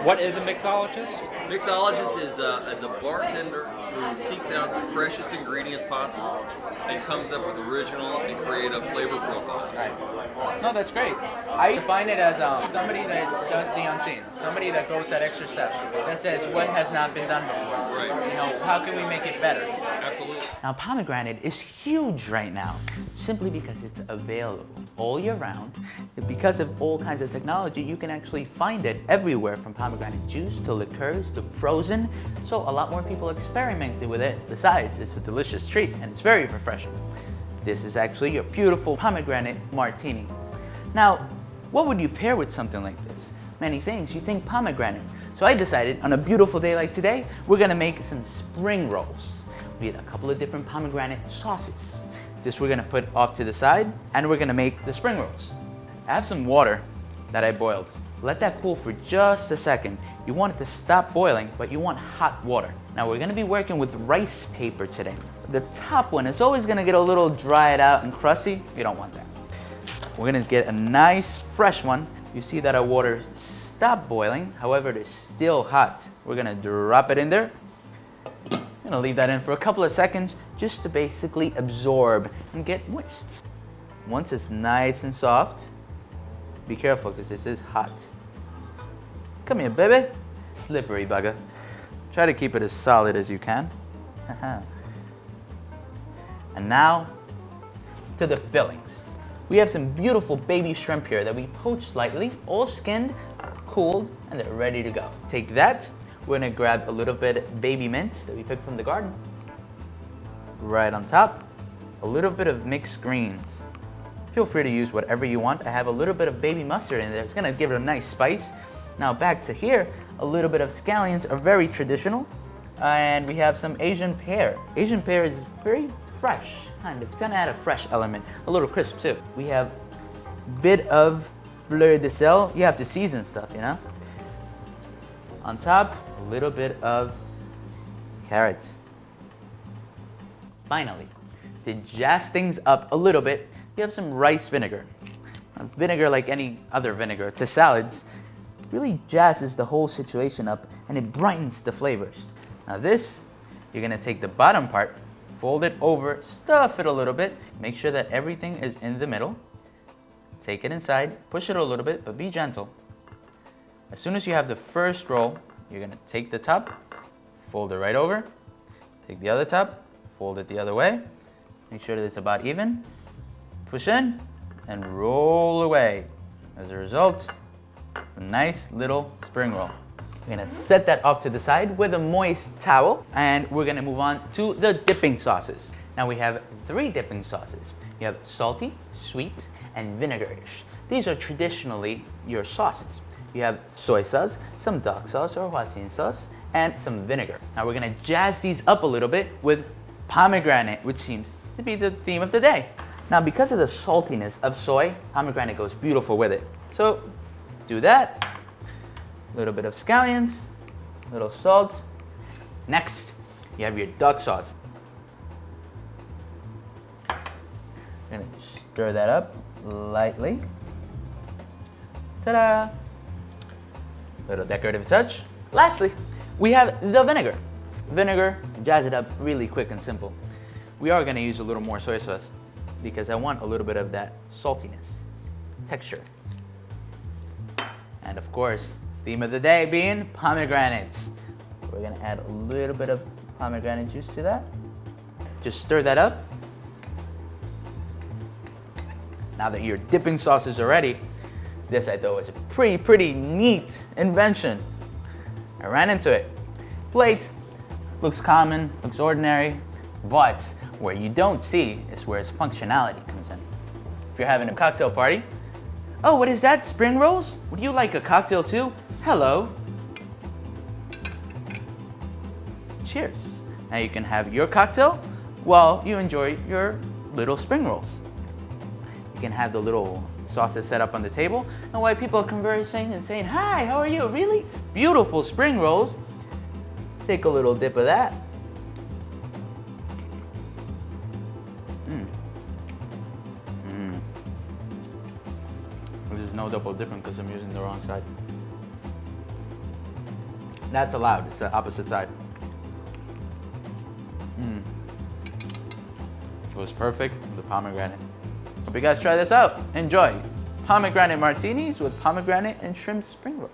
What is a mixologist? Mixologist is a bartender who seeks out the freshest ingredients possible and comes up with original and creative flavor profiles. Right. No, that's great. I define it as somebody that does the unseen, somebody that goes that extra step, that says what has not been done before. Right. You know, how can we make it better? Absolutely. Now, pomegranate is huge right now, simply because it's available all year round. Because of all kinds of technology, you can actually find it everywhere, from pomegranate juice to liqueurs to frozen. So a lot more people experimenting with it. Besides, it's a delicious treat and it's very refreshing. This is actually your beautiful pomegranate martini. Now, what would you pair with something like this? Many things. You think pomegranate. So I decided on a beautiful day like today, we're gonna make some spring rolls. We need a couple of different pomegranate sauces. This we're gonna put off to the side, and we're gonna make the spring rolls. I have some water that I boiled. Let that cool for just a second. You want it to stop boiling, but you want hot water. Now we're gonna be working with rice paper today. The top one is always gonna get a little dried out and crusty. You don't want that. We're gonna get a nice fresh one. You see that our water stopped boiling, however it is still hot. We're gonna drop it in there. I'm gonna leave that in for a couple of seconds just to basically absorb and get moist. Once it's nice and soft, be careful because this is hot. Come here, baby. Slippery bugger. Try to keep it as solid as you can. And now to the fillings. We have some beautiful baby shrimp here that we poached lightly, all skinned, cooled, and they're ready to go. Take that. We're gonna grab a little bit of baby mint that we picked from the garden. Right on top, a little bit of mixed greens. Feel free to use whatever you want. I have a little bit of baby mustard in there. It's gonna give it a nice spice. Now back to here, a little bit of scallions are very traditional. And we have some Asian pear. Asian pear is very fresh, kind of. It's gonna add a fresh element, a little crisp too. We have a bit of fleur de sel. You have to season stuff, you know? On top, a little bit of carrots. Finally, to jazz things up a little bit, you have some rice vinegar. Vinegar, like any other vinegar to salads, really jazzes the whole situation up and it brightens the flavors. Now this, you're gonna take the bottom part, fold it over, stuff it a little bit, make sure that everything is in the middle. Take it inside, push it a little bit, but be gentle. As soon as you have the first roll, you're gonna take the top, fold it right over, take the other top, fold it the other way, make sure that it's about even, push in, and roll away. As a result, a nice little spring roll. We're gonna set that off to the side with a moist towel, and we're gonna move on to the dipping sauces. Now we have 3 dipping sauces. You have salty, sweet, and vinegarish. These are traditionally your sauces. You have soy sauce, some dark sauce or hoisin sauce, and some vinegar. Now we're gonna jazz these up a little bit with pomegranate, which seems to be the theme of the day. Now because of the saltiness of soy, pomegranate goes beautiful with it. So do that. A little bit of scallions, a little salt. Next, you have your duck sauce. You're gonna stir that up lightly. Ta-da! Little decorative touch. Lastly, we have the vinegar. Vinegar, jazz it up really quick and simple. We are gonna use a little more soy sauce because I want a little bit of that saltiness, texture. And of course, theme of the day being pomegranates. We're gonna add a little bit of pomegranate juice to that. Just stir that up. Now that your dipping sauces are ready, this I thought was a pretty neat invention. I ran into it. Plate looks common, looks ordinary, but where you don't see is where its functionality comes in. If you're having a cocktail party, oh, what is that, spring rolls? Would you like a cocktail too? Hello. Cheers. Now you can have your cocktail while you enjoy your little spring rolls. You can have the little sauces set up on the table, and while people are conversing and saying, hi, how are you? Really beautiful spring rolls. Take a little dip of that. There's no double dipping because I'm using the wrong side. That's allowed. It's the opposite side. It was perfect with the pomegranate. Hope you guys try this out. Enjoy pomegranate martinis with pomegranate and shrimp spring rolls.